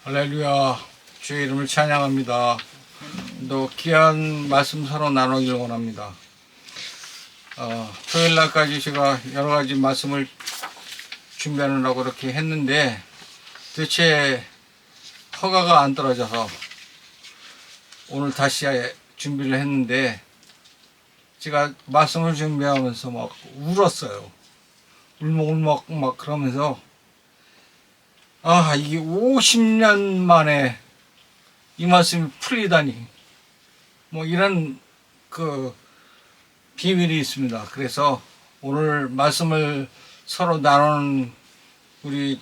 할렐루야, 주의 이름을 찬양합니다. 또 귀한 말씀 서로 나누길 원합니다. 토요일 날까지 제가 여러 가지 말씀을 준비하느라고 이렇게 했는데 대체 허가가 안 떨어져서 오늘 다시 준비를 했는데 제가 말씀을 준비하면서 막 울었어요. 울먹울먹 막 그러면서 이게 50년 만에 이 말씀이 풀리다니 뭐 이런 비밀이 있습니다. 그래서 오늘 말씀을 서로 나누는 우리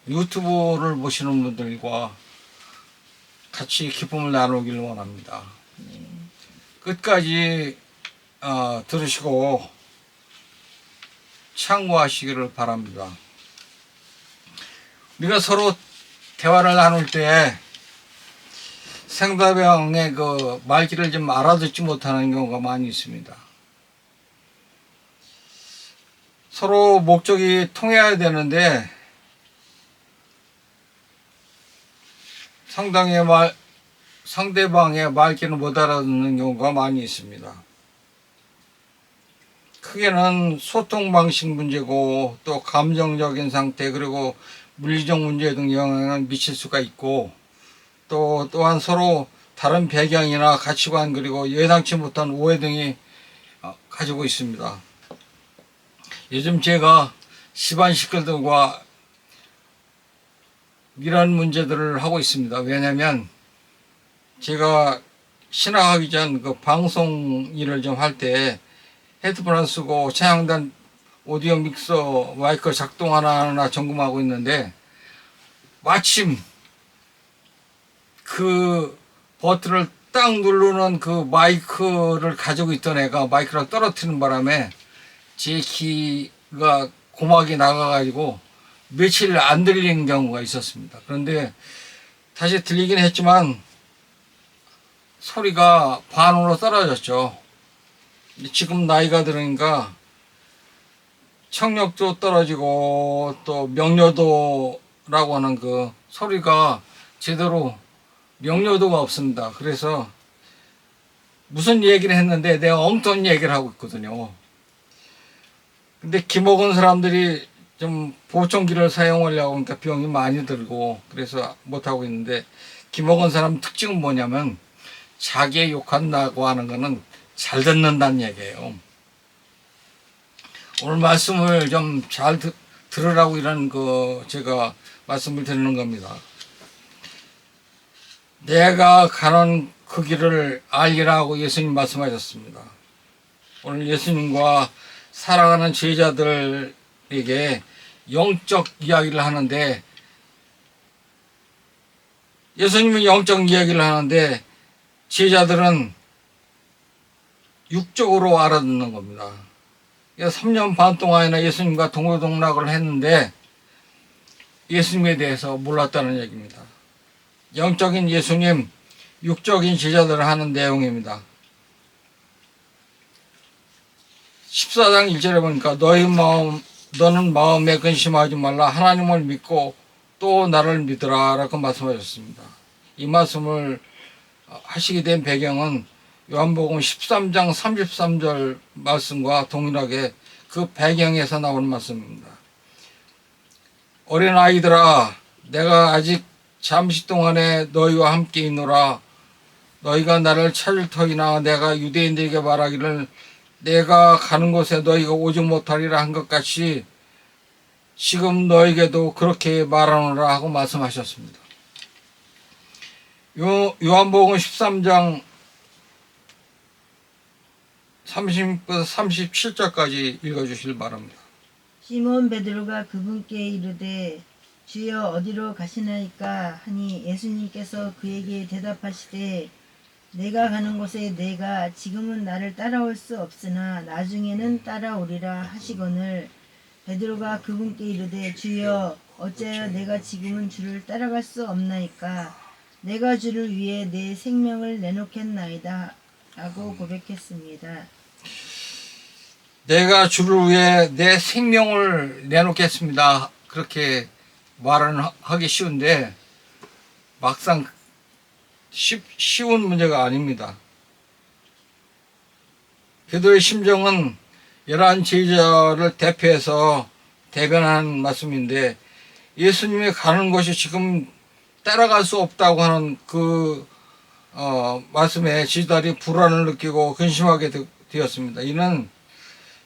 유튜브를 보시는 분들과 같이 기쁨을 나누길 원합니다. 끝까지 들으시고 참고하시기를 바랍니다. 우리가 서로 대화를 나눌 때 상대방의 말귀를 좀 알아듣지 못하는 경우가 많이 있습니다. 서로 목적이 통해야 되는데 상대방의 말귀를 못 알아듣는 경우가 많이 있습니다. 크게는 소통 방식 문제고 또 감정적인 상태 그리고 물리적 문제 등 영향을 미칠 수가 있고 또한 서로 다른 배경이나 가치관 그리고 예상치 못한 오해 등이 가지고 있습니다. 요즘 제가 집안 식구들과 이런 문제들을 하고 있습니다. 왜냐하면 제가 신학하기 전 방송 일을 좀 할 때 헤드폰을 쓰고 차량단 오디오 믹서 마이크 작동 하나하나 점검하고 있는데 마침 그 버튼을 딱 누르는 그 마이크를 가지고 있던 애가 마이크를 떨어뜨리는 바람에 제 귀가 고막이 나가가지고 며칠 안 들리는 경우가 있었습니다. 그런데 다시 들리긴 했지만 소리가 반으로 떨어졌죠. 지금 나이가 들으니까 청력도 떨어지고 또 명료도라고 하는 그 소리가 제대로 명료도가 없습니다. 그래서 무슨 얘기를 했는데 내가 엉뚱한 얘기를 하고 있거든요. 근데 기 먹은 사람들이 좀 보청기를 사용하려고 하니까 병이 많이 들고 그래서 못하고 있는데 기 먹은 사람 특징은 뭐냐면 자기의 욕한다고 하는 거는 잘 듣는다는 얘기예요. 오늘 말씀을 좀 잘 들으라고 이런 제가 말씀을 드리는 겁니다. 내가 가는 그 길을 알리라고 예수님 말씀하셨습니다. 오늘 예수님과 살아가는 제자들에게 영적 이야기를 하는데 예수님은 영적 이야기를 하는데 제자들은 육적으로 알아듣는 겁니다. 3년 반 동안이나 예수님과 동고동락을 했는데 예수님에 대해서 몰랐다는 얘기입니다. 영적인 예수님, 육적인 제자들을 하는 내용입니다. 14장 1절에 보니까 너는 마음에 근심하지 말라 하나님을 믿고 또 나를 믿으라 라고 말씀하셨습니다. 이 말씀을 하시게 된 배경은 요한복음 13장 33절 말씀과 동일하게 그 배경에서 나오는 말씀입니다. 어린아이들아 내가 아직 잠시 동안에 너희와 함께 있노라. 너희가 나를 찾을 터이나 내가 유대인들에게 말하기를 내가 가는 곳에 너희가 오지 못하리라 한 것 같이 지금 너에게도 그렇게 말하노라 하고 말씀하셨습니다. 요한복음 13장 37절까지 읽어주시길 바랍니다. 시몬 베드로가 그분께 이르되 주여 어디로 가시나이까 하니 예수님께서 그에게 대답하시되 내가 가는 곳에 내가 지금은 나를 따라올 수 없으나 나중에는 따라오리라 하시거늘 베드로가 그분께 이르되 주여 어찌하여 내가 지금은 주를 따라갈 수 없나이까 내가 주를 위해 내 생명을 내놓겠나이다 라고 고백했습니다. 내가 주를 위해 내 생명을 내놓겠습니다. 그렇게 말은 하기 쉬운데 막상 쉬운 문제가 아닙니다. 기도의 심정은 11 제자를 대표해서 대변한 말씀인데 예수님이 가는 곳이 지금 따라갈 수 없다고 하는 그 말씀에 지도자들이 불안을 느끼고 근심하게 되었습니다.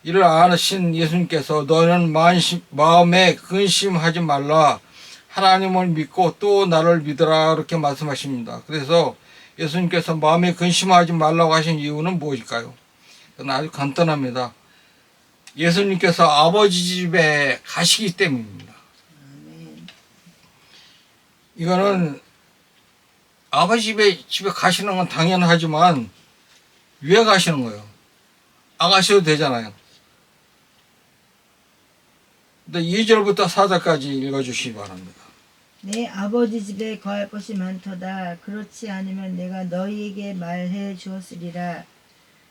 이를 아신 예수님께서 너는 마음에 근심하지 말라. 하나님을 믿고 또 나를 믿으라. 이렇게 말씀하십니다. 그래서 예수님께서 마음에 근심하지 말라고 하신 이유는 무엇일까요? 그건 아주 간단합니다. 예수님께서 아버지 집에 가시기 때문입니다. 이거는 아버지 집에 가시는 건 당연하지만 왜 가시는 거예요? 안 가셔도 되잖아요. 근데 2절부터 4절까지 읽어주시기 바랍니다. 내 아버지 집에 거할 것이 많도다. 그렇지 않으면 내가 너희에게 말해 주었으리라.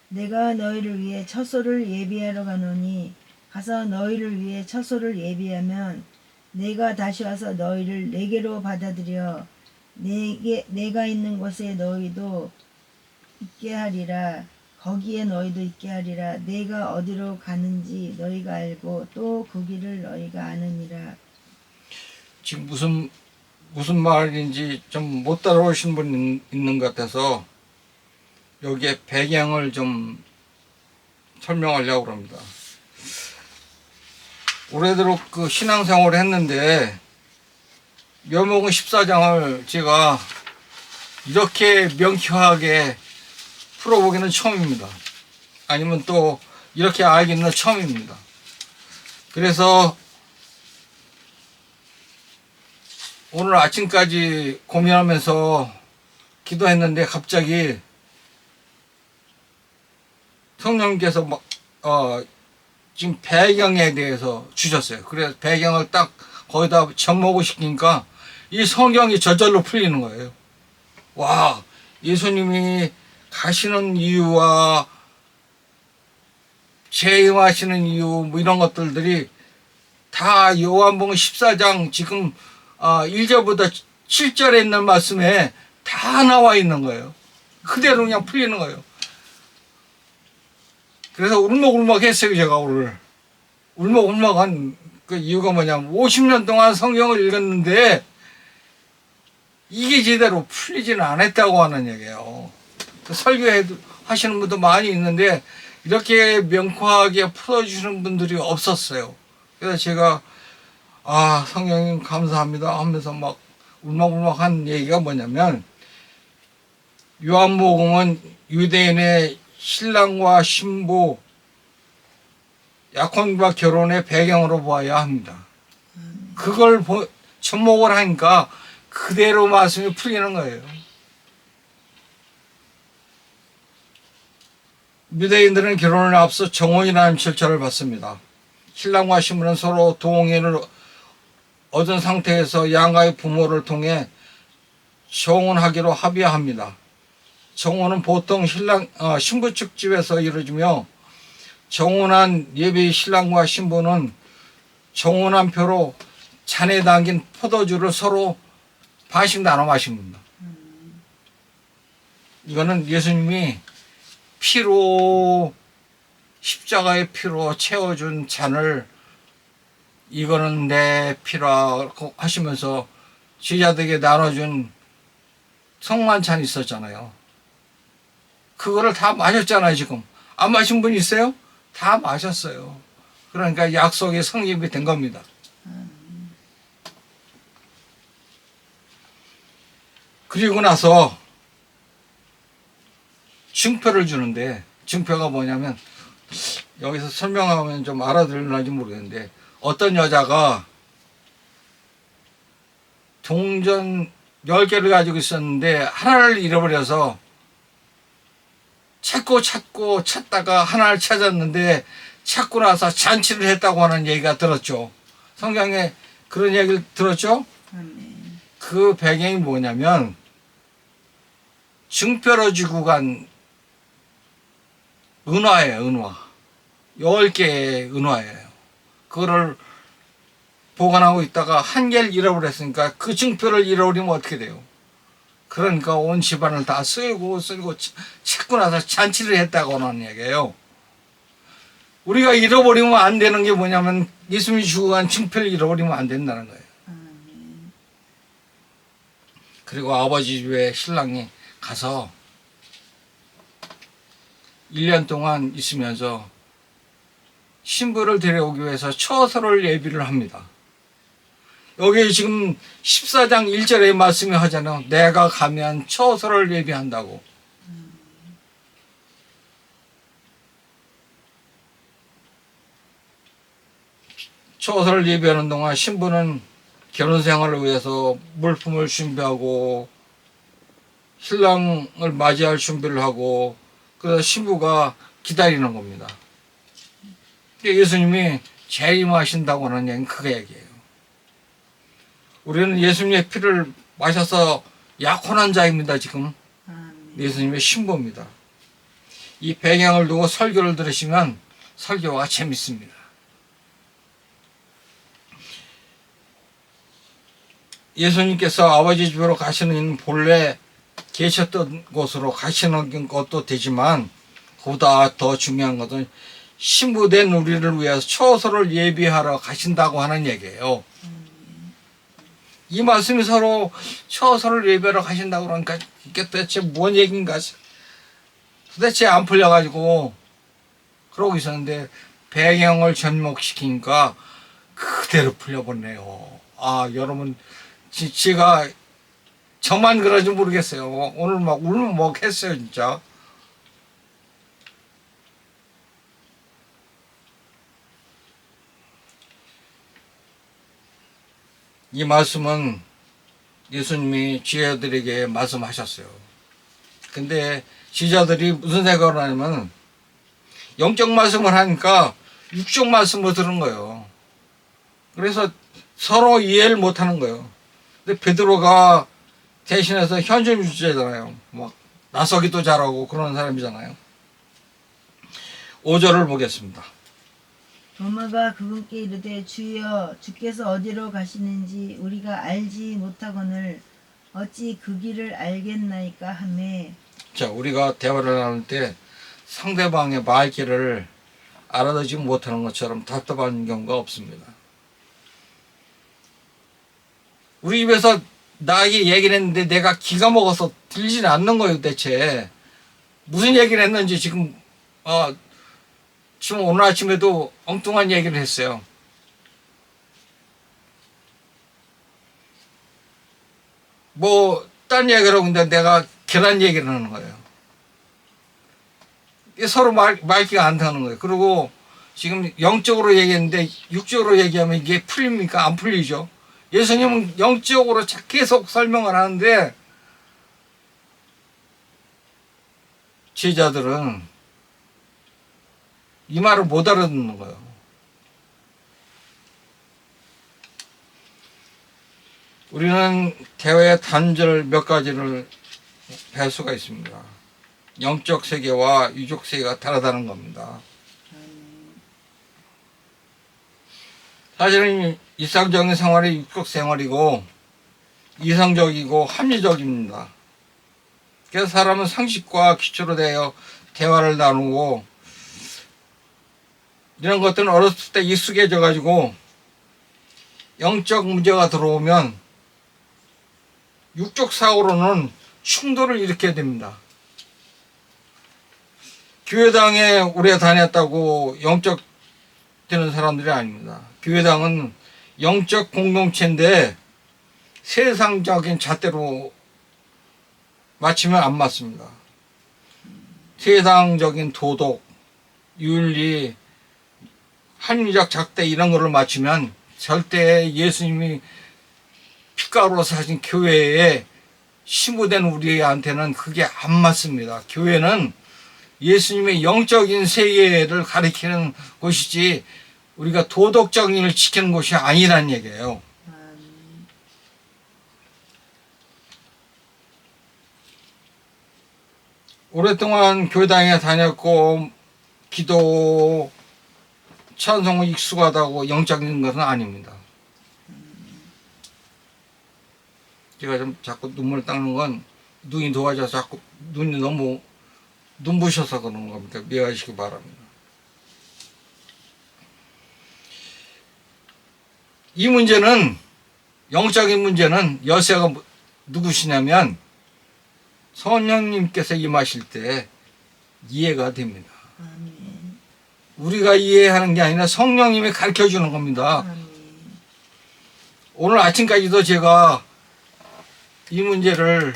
내가 너희를 위해 처소를 예비하러 가노니 가서 너희를 위해 처소를 예비하면 내가 다시 와서 너희를 내게로 받아들여 내가 있는 곳에 너희도 있게 하리라. 거기에 너희도 있게 하리라. 내가 어디로 가는지 너희가 알고 또 그 길을 너희가 아느니라. 지금 무슨 말인지 좀 못 따라오신 분 있는 것 같아서 여기에 배경을 좀 설명하려고 합니다. 올해도록 그 신앙생활을 했는데 묘목은 14장을 제가 이렇게 명쾌하게 풀어보기는 처음입니다. 아니면 또 이렇게 알기는 처음입니다. 그래서 오늘 아침까지 고민하면서 기도했는데 갑자기 성령님께서 지금 배경에 대해서 주셨어요. 그래서 배경을 딱 거기다 접목을 시키니까 이 성경이 저절로 풀리는 거예요. 와, 예수님이 가시는 이유와 재임하시는 이유 뭐 이런 것들이 다 요한복음 14장 지금 1절부터 7절에 있는 말씀에 다 나와 있는 거예요. 그대로 그냥 풀리는 거예요. 그래서 울먹울먹 했어요, 제가 오늘. 울먹울먹한 그 이유가 뭐냐면 50년 동안 성경을 읽었는데 이게 제대로 풀리지는 않았다고 하는 얘기예요. 설교하시는 분도 많이 있는데 이렇게 명쾌하게 풀어주시는 분들이 없었어요. 그래서 제가 성령님 감사합니다 하면서 막 울먹울먹한 얘기가 뭐냐면 요한복음은 유대인의 신랑과 신부 약혼과 결혼의 배경으로 보아야 합니다. 그걸 접목을 하니까 그대로 말씀이 풀리는 거예요. 유대인들은 결혼을 앞서 정혼이라는 절차를 받습니다. 신랑과 신부는 서로 동의를 얻은 상태에서 양가의 부모를 통해 정혼하기로 합의합니다. 정혼은 보통 신부 측 집에서 이루어지며 정혼한 예비 신랑과 신부는 정혼한 표로 잔에 담긴 포도주를 서로 반씩 나눠 마십니다. 이거는 예수님이 피로 십자가의 피로 채워준 잔을 이거는 내 피라고 하시면서 제자들에게 나눠준 성만찬이 있었잖아요. 그거를 다 마셨잖아요. 지금 안 마신 분 있어요? 다 마셨어요. 그러니까 약속의 성립이 된 겁니다. 그리고 나서 증표를 주는데 증표가 뭐냐면 여기서 설명하면 좀 알아들을지 모르겠는데 어떤 여자가 동전 10개를 가지고 있었는데 하나를 잃어버려서 찾다가 하나를 찾았는데 찾고 나서 잔치를 했다고 하는 얘기가 들었죠. 성경에 그런 얘기를 들었죠. 그 배경이 뭐냐면 증표로 주고 간 은화예요. 은화 10개의 은화예요. 그거를 보관하고 있다가 한 개를 잃어버렸으니까 그 증표를 잃어버리면 어떻게 돼요? 그러니까 온 집안을 다 쓸고 찾고 나서 잔치를 했다고 하는 얘기예요. 우리가 잃어버리면 안 되는 게 뭐냐면 예수님이 주고 간 증표를 잃어버리면 안 된다는 거예요. 그리고 아버지 집에 신랑이 가서 1년 동안 있으면서 신부를 데려오기 위해서 처서를 예비를 합니다. 여기 지금 14장 1절의 말씀이 하잖아요. 내가 가면 처서를 예비한다고. 처서를 예비하는 동안 신부는 결혼 생활을 위해서 물품을 준비하고 신랑을 맞이할 준비를 하고 그래서 신부가 기다리는 겁니다. 예수님이 재림하신다고 하는 얘기는 그 얘기예요. 우리는 예수님의 피를 마셔서 약혼한 자입니다. 지금 예수님의 신부입니다. 이 배경을 두고 설교를 들으시면 설교가 재밌습니다. 예수님께서 아버지 집으로 가시는 본래 계셨던 곳으로 가시는 것도 되지만 그보다 더 중요한 것은 신부된 우리를 위해서 처소를 예비하러 가신다고 하는 얘기예요. 이 말씀이 서로 처소를 예비하러 가신다고 그러니까 이게 도대체 뭔 얘기인가 도대체 안 풀려가지고 그러고 있었는데 배경을 접목시키니까 그대로 풀려버리네요. 아, 여러분 제가 저만 그러지 모르겠어요. 오늘 막 울먹했어요 진짜. 이 말씀은 예수님이 지혜들에게 말씀하셨어요. 근데 지자들이 무슨 생각을 하냐면 영적 말씀을 하니까 육적 말씀을 들은 거예요. 그래서 서로 이해를 못하는 거예요. 근데 베드로가 대신해서 현실 주제잖아요. 막 나서기도 잘하고 그런 사람이잖아요. 5절을 보겠습니다. 도마가 그분께 이르되 주여 주께서 어디로 가시는지 우리가 알지 못하거늘 어찌 그 길을 알겠나이까 하매. 자, 우리가 대화를 나눌 때 상대방의 말귀를 알아듣지 못하는 것처럼 답답한 경우가 없습니다. 우리 집에서 나에게 얘기를 했는데 내가 기가 먹어서 들리지 않는 거예요. 대체 무슨 얘기를 했는지 지금 오늘 아침에도 엉뚱한 얘기를 했어요. 뭐 딴 얘기를 하고 있는데 내가 계란 얘기를 하는 거예요. 서로 말귀가 안 타는 거예요. 그리고 지금 영적으로 얘기했는데 육적으로 얘기하면 이게 풀립니까? 안 풀리죠. 예수님은 영적으로 계속 설명을 하는데 제자들은 이 말을 못 알아듣는 거예요. 우리는 대화의 단절 몇 가지를 뵐 수가 있습니다. 영적 세계와 유적 세계가 다르다는 겁니다. 사실은 일상적인 생활이 육적 생활이고 이성적이고 합리적입니다. 그래서 사람은 상식과 기초로 되어 대화를 나누고 이런 것들은 어렸을 때 익숙해져 가지고 영적 문제가 들어오면 육적 사고로는 충돌을 일으켜야 됩니다. 교회당에 오래 다녔다고 영적 되는 사람들이 아닙니다. 교회당은 영적 공동체인데 세상적인 잣대로 맞추면 안 맞습니다. 세상적인 도덕, 윤리, 합리적 잣대 이런 거를 맞추면 절대 예수님이 피가루로 사신 교회에 신부된 우리한테는 그게 안 맞습니다. 교회는 예수님의 영적인 세계를 가리키는 곳이지 우리가 도덕적인 일을 지키는 곳이 아니라는 얘기예요. 오랫동안 교회당에 다녔고 기도, 찬송을 익숙하다고 영적인 것은 아닙니다. 제가 좀 자꾸 눈물을 닦는 건 눈이 도와져서 자꾸 눈이 너무 눈부셔서 그런 겁니다. 미워하시기 바랍니다. 이 문제는, 영적인 문제는 여세가 누구시냐면 성령님께서 임하실 때 이해가 됩니다. 아멘. 우리가 이해하는 게 아니라 성령님이 가르쳐 주는 겁니다. 아멘. 오늘 아침까지도 제가 이 문제를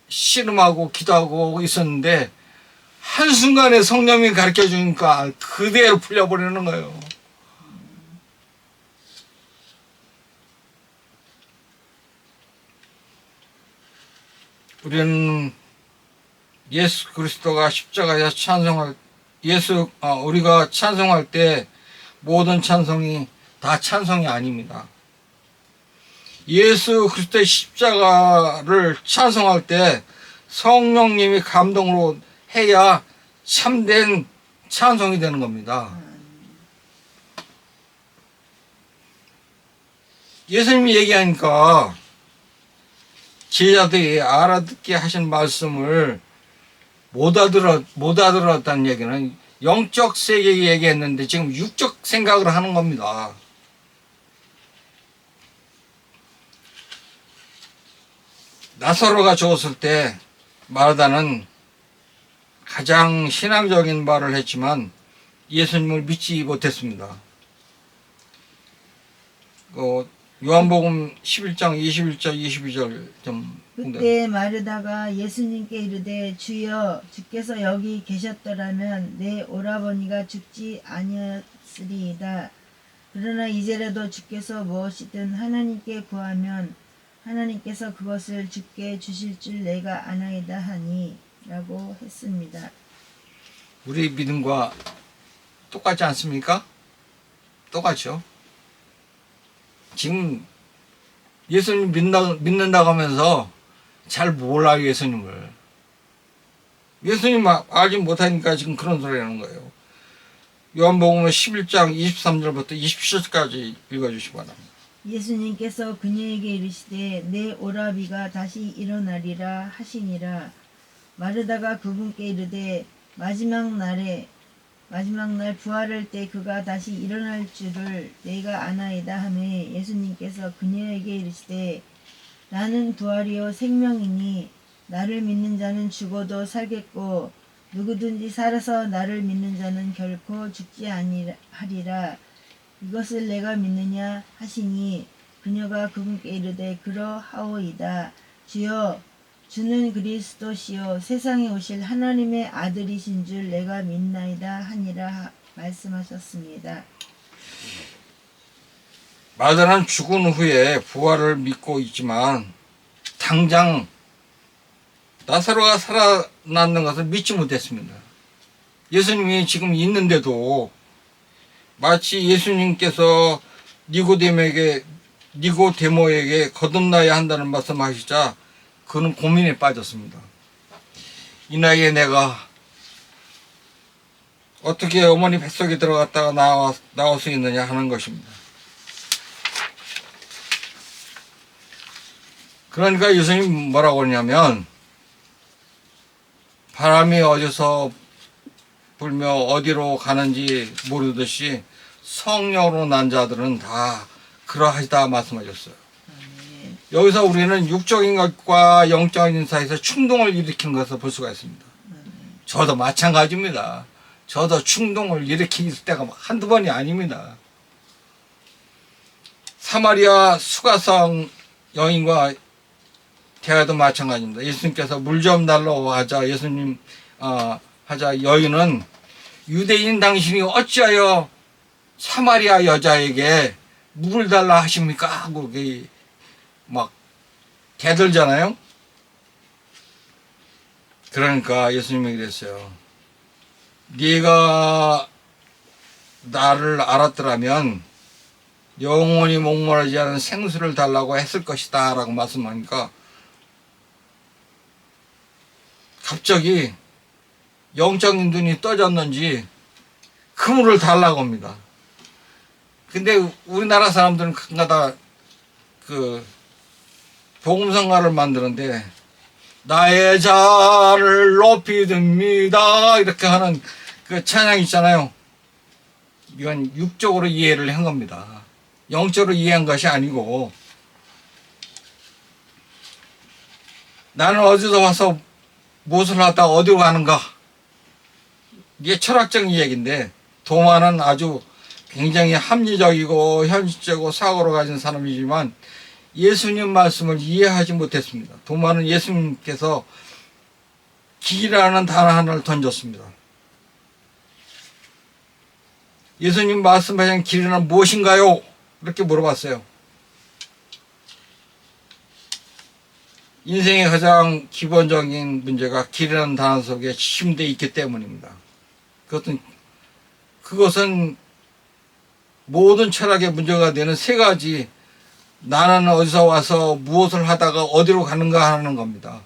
씨름하고 기도하고 있었는데 한순간에 성령님이 가르쳐 주니까 그대로 풀려버리는 거예요. 우리는 예수 그리스도가 십자가에서 우리가 찬송할 때 모든 찬송이 다 찬송이 아닙니다. 예수 그리스도의 십자가를 찬송할 때 성령님이 감동으로 해야 참된 찬송이 되는 겁니다. 예수님이 얘기하니까 제자들이 알아듣게 하신 말씀을 못 알아들었다는 얘기는 영적 세계 얘기했는데 지금 육적 생각을 하는 겁니다. 나사로가 죽었을 때 마르다는 가장 신앙적인 말을 했지만 예수님을 믿지 못했습니다. 요한복음 11장 21절 22절 좀 그때 마르다가 예수님께 이르되 주여 주께서 여기 계셨더라면 내 오라버니가 죽지 아니었으리이다. 그러나 이제라도 주께서 무엇이든 하나님께 구하면 하나님께서 그것을 주께 주실 줄 내가 아나이다 하니 라고 했습니다. 우리 믿음과 똑같지 않습니까? 똑같죠. 지금 예수님 믿는다고 하면서 잘 몰라요, 예수님을. 예수님 알지 못하니까 지금 그런 소리 하는 거예요. 요한복음 11장 23절부터 27절까지 읽어주시기 바랍니다. 예수님께서 그녀에게 이르시되 내 오라비가 다시 일어나리라 하시니라. 마르다가 그분께 이르되 마지막 날 부활할 때 그가 다시 일어날 줄을 내가 아나이다 하매 예수님께서 그녀에게 이르시되 나는 부활이요 생명이니 나를 믿는 자는 죽어도 살겠고 누구든지 살아서 나를 믿는 자는 결코 죽지 아니하리라. 이것을 내가 믿느냐 하시니 그녀가 그분께 이르되 그러하오이다. 주여 주는 그리스도시요 세상에 오실 하나님의 아들이신 줄 내가 믿나이다 하니라 말씀하셨습니다. 마르다는 죽은 후에 부활을 믿고 있지만 당장 나사로가 살아났는 것을 믿지 못했습니다. 예수님이 지금 있는데도 마치 예수님께서 니고데모에게 거듭나야 한다는 말씀하시자 그는 고민에 빠졌습니다. 이 나이에 내가 어떻게 어머니 뱃속에 들어갔다가 나올 수 있느냐 하는 것입니다. 그러니까 예수님 뭐라고 하냐면 바람이 어디서 불며 어디로 가는지 모르듯이 성령으로 난 자들은 다 그러하시다 말씀하셨어요. 여기서 우리는 육적인 것과 영적인 사이에서 충동을 일으키는 것을 볼 수가 있습니다. 저도 마찬가지입니다. 저도 충동을 일으킬 때가 한두 번이 아닙니다. 사마리아 수가성 여인과 대화도 마찬가지입니다. 예수님께서 물 좀 달라고 하자 하자 여인은 유대인 당신이 어찌하여 사마리아 여자에게 물을 달라 하십니까? 하고 막 대들잖아요. 그러니까 예수님이 그랬어요. 네가 나를 알았더라면 영원히 목마르지 않은 생수를 달라고 했을 것이다 라고 말씀하니까 갑자기 영적인 눈이 떠졌는지 그 물을 달라고 합니다. 근데 우리나라 사람들은 가끔가다 복음성가를 만드는데 나의 자를 높이 듭니다 이렇게 하는 그 찬양 있잖아요. 이건 육적으로 이해를 한 겁니다. 영적으로 이해한 것이 아니고, 나는 어디서 와서 무엇을 하다 어디로 가는가, 이게 철학적인 얘기인데, 도마는 아주 굉장히 합리적이고 현실적이고 사고로 가진 사람이지만 예수님 말씀을 이해하지 못했습니다. 도마는 예수님께서 길이라는 단어 하나를 던졌습니다. 예수님 말씀하신 길이는 무엇인가요? 이렇게 물어봤어요. 인생의 가장 기본적인 문제가 길이라는 단어 속에 심되어 있기 때문입니다. 그것은 모든 철학의 문제가 되는 세 가지, 나는 어디서 와서 무엇을 하다가 어디로 가는가 하는 겁니다.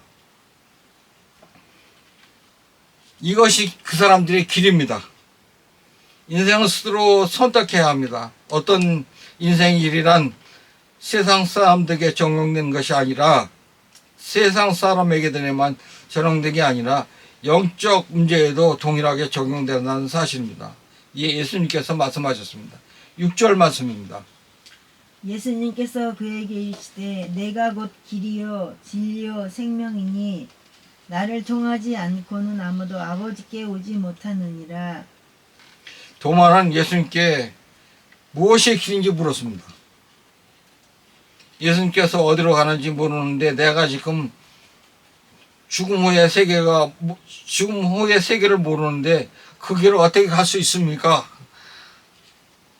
이것이 그 사람들의 길입니다. 인생을 스스로 선택해야 합니다. 어떤 인생의 길이란 세상 사람들에게 적용된 것이 아니라, 세상 사람에게만 적용된 게 아니라 영적 문제에도 동일하게 적용된다는 사실입니다. 이에 예수님께서 말씀하셨습니다. 6절 말씀입니다. 예수님께서 그에게 이르시되 내가 곧 길이요 진리요 생명이니 나를 통하지 않고는 아무도 아버지께 오지 못하느니라. 도마는 예수님께 무엇이 길인지 물었습니다. 예수님께서 어디로 가는지 모르는데 내가 지금 죽음 후의 세계를 모르는데 그 길을 어떻게 갈 수 있습니까?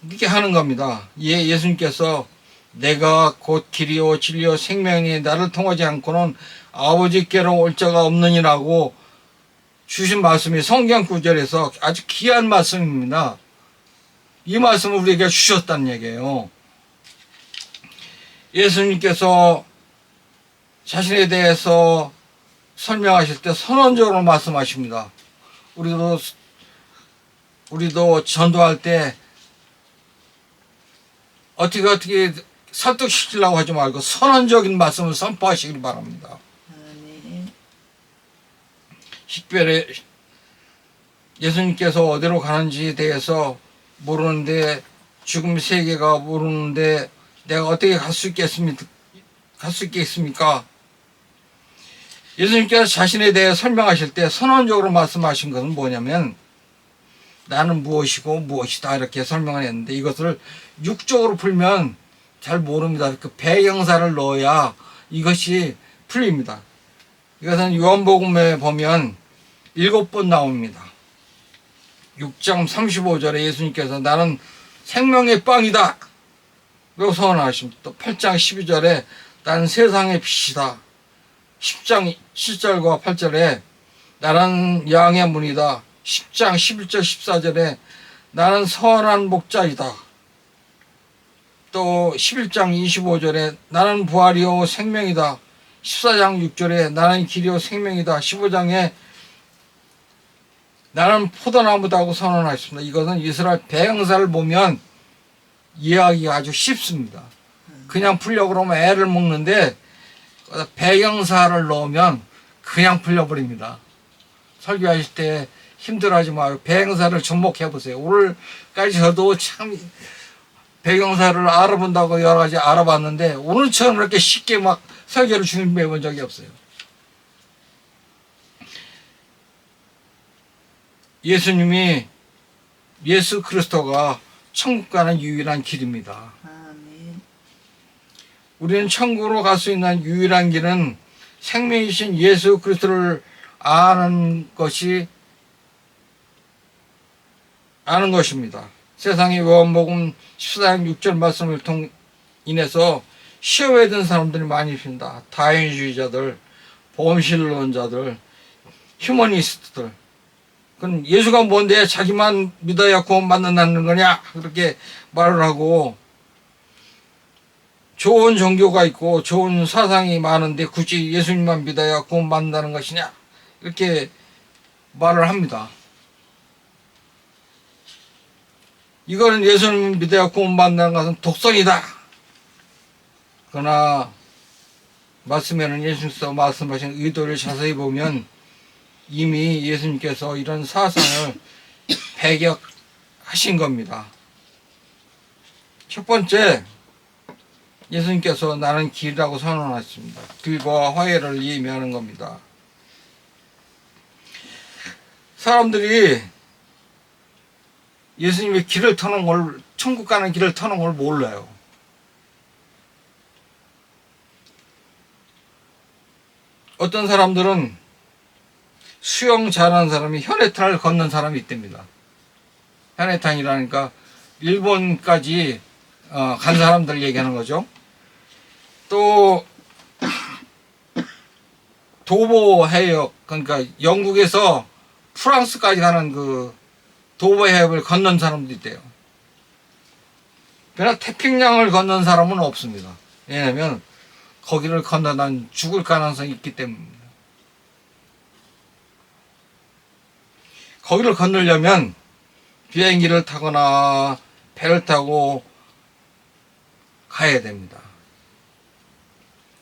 이렇게 하는 겁니다. 예수님께서 내가 곧 길이요 진리요 생명이 나를 통하지 않고는 아버지께로 올 자가 없느니라고 주신 말씀이 성경 구절에서 아주 귀한 말씀입니다. 이 말씀을 우리에게 주셨다는 얘기예요. 예수님께서 자신에 대해서 설명하실 때 선언적으로 말씀하십니다. 우리도 전도할 때 어떻게 설득시키려고 하지 말고 선언적인 말씀을 선포하시길 바랍니다. 아멘. 식별에 예수님께서 어디로 가는지에 대해서 모르는데, 죽음 세계가 모르는데 내가 어떻게 갈 수 있겠습니까? 예수님께서 자신에 대해 설명하실 때 선언적으로 말씀하신 것은 뭐냐면, 나는 무엇이고 무엇이다 이렇게 설명을 했는데, 이것을 육적으로 풀면 잘 모릅니다. 그 배경사를 넣어야 이것이 풀립니다. 이것은 요한복음에 보면 7번 나옵니다. 6장 35절에 예수님께서 나는 생명의 빵이다 라고 선언하십니다. 또 8장 12절에 나는 세상의 빛이다. 10장 7절과 8절에 나는 양의 문이다. 10장 11절 14절에 나는 선한 목자이다. 또 11장 25절에 나는 부활이요 생명이다. 14장 6절에 나는 길이요 생명이다. 15장에 나는 포도나무다고 선언하셨습니다. 이것은 이스라엘 배경사를 보면 이해하기가 아주 쉽습니다. 그냥 풀려고 그러면 애를 먹는데 배경사를 넣으면 그냥 풀려버립니다. 설교하실 때 힘들어하지 말고 배경사를 접목해 보세요. 오늘까지 저도 참 배경사를 알아본다고 여러 가지 알아봤는데 오늘처럼 이렇게 쉽게 막 설교를 준비해 본 적이 없어요. 예수 그리스도가 천국 가는 유일한 길입니다. 아멘. 우리는 천국으로 갈 수 있는 유일한 길은 생명이신 예수 그리스도를 아는 것입니다. 세상의 요한복음 14장 6절 말씀을 인해서 시험에 든 사람들이 많이 있습니다. 다인주의자들, 보험실론자들, 휴머니스트들. 그럼 예수가 뭔데 자기만 믿어야 구원 받는다는 거냐? 그렇게 말을 하고, 좋은 종교가 있고 좋은 사상이 많은데 굳이 예수님만 믿어야 구원 받는다는 것이냐? 이렇게 말을 합니다. 이거는 예수님 믿어야 구원 받는다는 것은 독선이다. 그러나 말씀에는 예수님께서 말씀하신 의도를 자세히 보면 이미 예수님께서 이런 사상을 배격하신 겁니다. 첫 번째, 예수님께서 나는 길이라고 선언하셨습니다. 길과 화해를 의미하는 겁니다. 사람들이 예수님의 길을 터는 걸, 천국 가는 길을 터는 걸 몰라요. 어떤 사람들은 수영 잘하는 사람이 현해탄을 걷는 사람이 있답니다. 현해탄이라니까 일본까지 간 사람들 얘기하는 거죠. 또 도보 해역, 그러니까 영국에서 프랑스까지 가는 그 도보 해역을 건넌 사람도 있대요. 그러나 태평양을 건넌 사람은 없습니다. 왜냐하면 거기를 건너면 죽을 가능성이 있기 때문입니다. 거기를 건너려면 비행기를 타거나 배를 타고 가야 됩니다.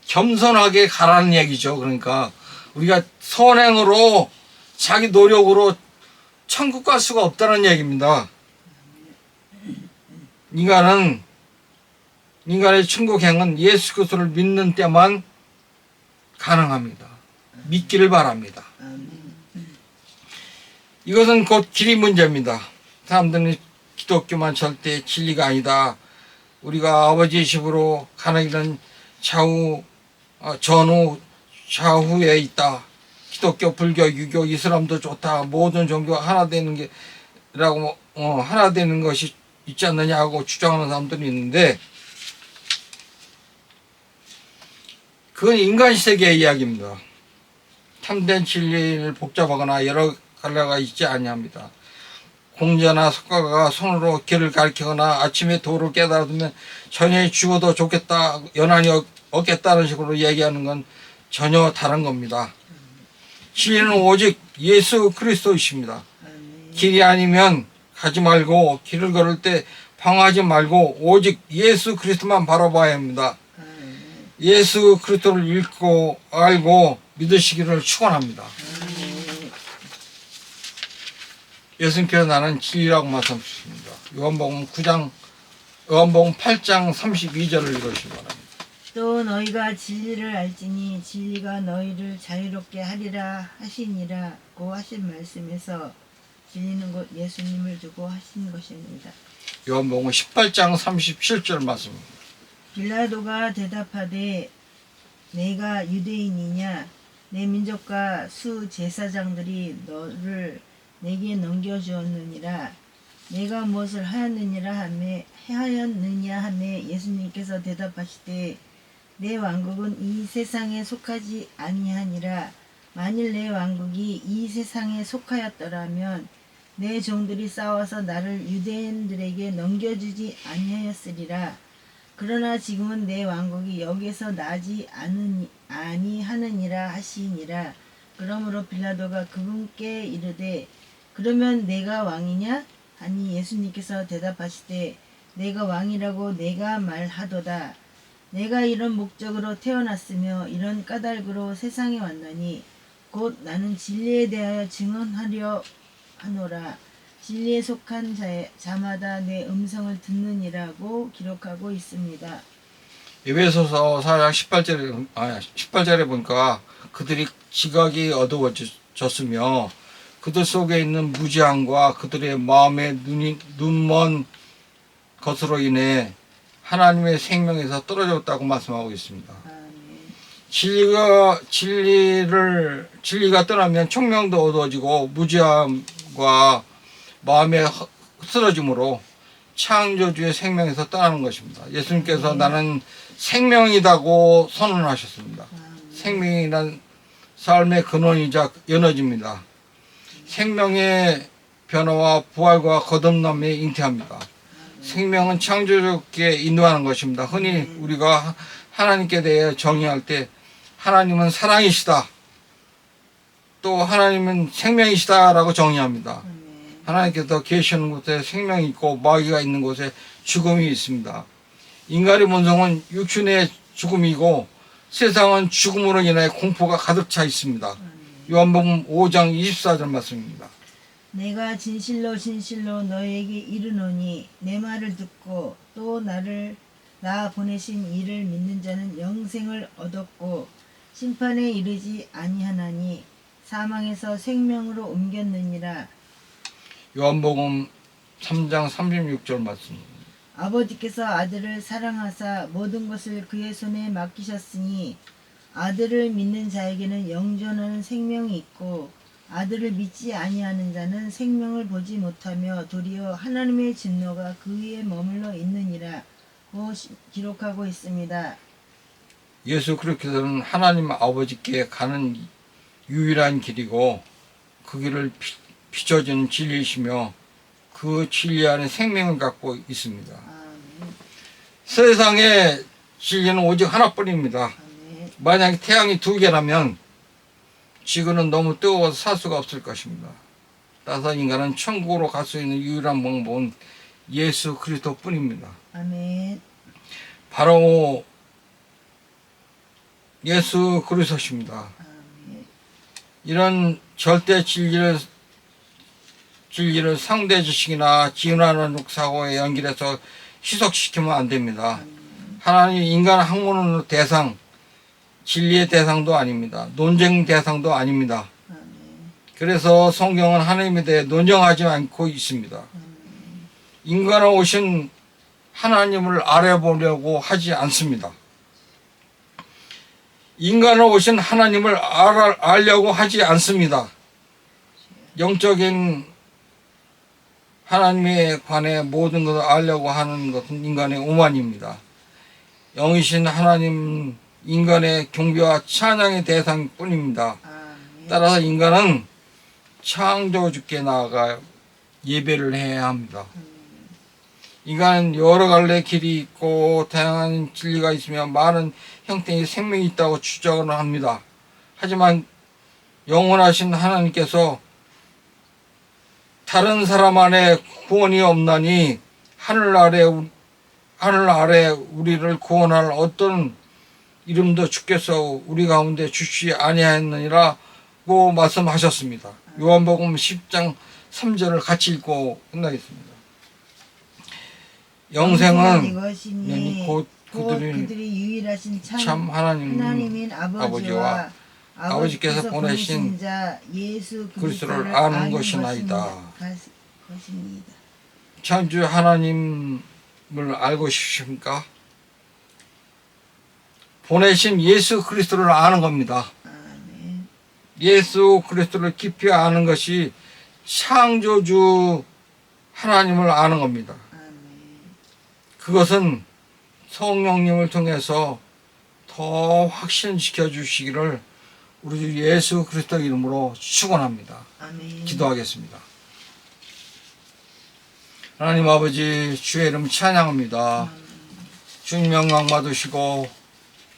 겸손하게 가라는 얘기죠. 그러니까 우리가 선행으로 자기 노력으로 천국 갈 수가 없다는 얘기입니다. 인간의 천국행은 예수 그리스도를 믿는 때만 가능합니다. 믿기를 바랍니다. 이것은 곧 길이 문제입니다. 사람들은 기독교만 절대 진리가 아니다. 우리가 아버지의 집으로 가는 길은 전후 좌우에 있다. 기독교, 불교, 유교, 이슬람도 좋다. 모든 종교가 하나 되는 게라고 하나 되는 것이 있지 않느냐고 주장하는 사람들이 있는데, 그건 인간 세계의 이야기입니다. 참된 진리를 복잡하거나 여러 갈래가 있지 아니합니다. 공자나 석가가 손으로 길을 가리키거나 아침에 도를 깨달으면 저녁에 죽어도 좋겠다, 연한이 없겠다는 식으로 얘기하는 건 전혀 다른 겁니다. 진리는 오직 예수 그리스도이십니다. 길이 아니면 가지 말고, 길을 걸을 때 방황하지 말고 오직 예수 그리스도만 바라봐야 합니다. 예수 그리스도를 읽고 알고 믿으시기를 축원합니다. 예수님께서 나는 진리라고 말씀하셨습니다. 요한복음 8장 32절을 읽으시기 바랍니다. 또 너희가 진리를 알지니 진리가 너희를 자유롭게 하리라 하시니라고 하신 말씀에서 진리는 곧 예수님을 두고 하신 것입니다. 요한복음 18장 37절 말씀입니다. 빌라도가 대답하되 내가 유대인이냐, 내 민족과 수 제사장들이 너를 내게 넘겨주었느니라. 내가 무엇을 하였느냐 하매 예수님께서 대답하시되 내 왕국은 이 세상에 속하지 아니하니라. 만일 내 왕국이 이 세상에 속하였더라면 내 종들이 싸워서 나를 유대인들에게 넘겨주지 아니하였으리라. 그러나 지금은 내 왕국이 여기서 나지 아니하느니라 하시니라. 그러므로 빌라도가 그분께 이르되 그러면 내가 왕이냐? 하니 예수님께서 대답하시되 내가 왕이라고 내가 말하도다. 내가 이런 목적으로 태어났으며 이런 까닭으로 세상에 왔나니 곧 나는 진리에 대하여 증언하려 하노라. 진리에 속한 자마다 내 음성을 듣느니라고 기록하고 있습니다. 에베소서 4장 18절에 보니까 그들이 지각이 어두워졌으며 그들 속에 있는 무지함과 그들의 마음의 눈먼 것으로 인해 하나님의 생명에서 떨어졌다고 말씀하고 있습니다. 진리가 떠나면 총명도 어두워지고 무지함과 마음의 쓰러짐으로 창조주의 생명에서 떠나는 것입니다. 예수님께서 나는 생명이라고 선언하셨습니다. 생명이란 삶의 근원이자 에너지입니다. 생명의 변화와 부활과 거듭남에 잉태합니다. 생명은 창조주께 인도하는 것입니다. 흔히 우리가 하나님께 대해 정의할 때 하나님은 사랑이시다, 또 하나님은 생명이시다라고 정의합니다. 하나님께서 계시는 곳에 생명이 있고 마귀가 있는 곳에 죽음이 있습니다. 인간의 본성은 육신의 죽음이고 세상은 죽음으로 인해 공포가 가득 차 있습니다. 요한복음 5장 24절 말씀입니다. 내가 진실로 진실로 너에게 이르노니 내 말을 듣고 또 나 보내신 이를 믿는 자는 영생을 얻었고 심판에 이르지 아니하나니 사망에서 생명으로 옮겼느니라. 요한복음 3장 36절 말씀입니다. 아버지께서 아들을 사랑하사 모든 것을 그의 손에 맡기셨으니 아들을 믿는 자에게는 영존하는 생명이 있고 아들을 믿지 아니하는 자는 생명을 보지 못하며 도리어 하나님의 진노가 그 위에 머물러 있느니라 고 기록하고 있습니다. 예수 그리스도는 하나님 아버지께 가는 유일한 길이고 그 길을 비춰주는 진리이시며 그 진리 안에 생명을 갖고 있습니다. 아멘. 세상의 진리는 오직 하나뿐입니다. 아멘. 만약에 태양이 두 개라면 지구는 너무 뜨거워서 살 수가 없을 것입니다. 따라서 인간은 천국으로 갈 수 있는 유일한 방법은 예수 그리스도 뿐입니다. 아멘. 바로 예수 그리스도십니다. 아멘. 이런 절대 진리를 상대 지식이나 진화하는 사고에 연결해서 희석시키면 안 됩니다. 하나님 인간 학문은 대상, 진리의 대상도 아닙니다. 논쟁 대상도 아닙니다. 아멘. 그래서 성경은 하나님에 대해 논쟁하지 않고 있습니다. 인간에 오신 하나님을 알아보려고 하지 않습니다. 인간에 오신 하나님을 알려고 하지 않습니다. 영적인 하나님에 관해 모든 것을 알려고 하는 것은 인간의 오만입니다. 영이신 하나님 인간의 경배와 찬양의 대상뿐입니다. 아멘. 따라서 인간은 창조주께 나아가 예배를 해야 합니다. 인간은 여러 갈래 길이 있고 다양한 진리가 있으며 많은 형태의 생명이 있다고 주장을 합니다. 하지만 영원하신 하나님께서 다른 사람 안에 구원이 없나니 하늘 아래 우리를 구원할 어떤 이름도 주께서 우리 가운데 주시지 아니하였느니라고 말씀하셨습니다. 요한복음 10장 3절을 같이 읽고 끝나겠습니다. 영생은 이것이니 곧 그들이 유일하신 참 하나님인 아버지와 아버지께서 보내신 자 예수 그리스도를 아는 것이나이다. 것입니다. 창조 하나님을 알고 싶으십니까? 보내신 예수 그리스도를 아는 겁니다. 아멘. 예수 그리스도를 깊이 아는 것이 창조주 하나님을 아는 겁니다. 아멘. 그것은 성령님을 통해서 더 확신시켜 주시기를 우리 주 예수 그리스도 이름으로 축원합니다. 아멘. 기도하겠습니다. 하나님 아버지 주의 이름 찬양합니다. 주님 영광 받으시고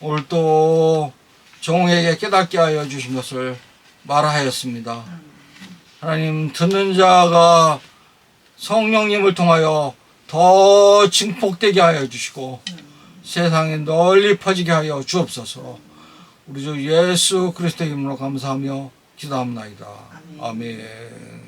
오늘 또 종에게 깨닫게 하여 주신 것을 말하였습니다. 하나님 듣는 자가 성령님을 통하여 더 증폭되게 하여 주시고 세상에 널리 퍼지게 하여 주옵소서. 우리 주 예수 그리스도의 이름으로 감사하며 기도합니다. 아멘.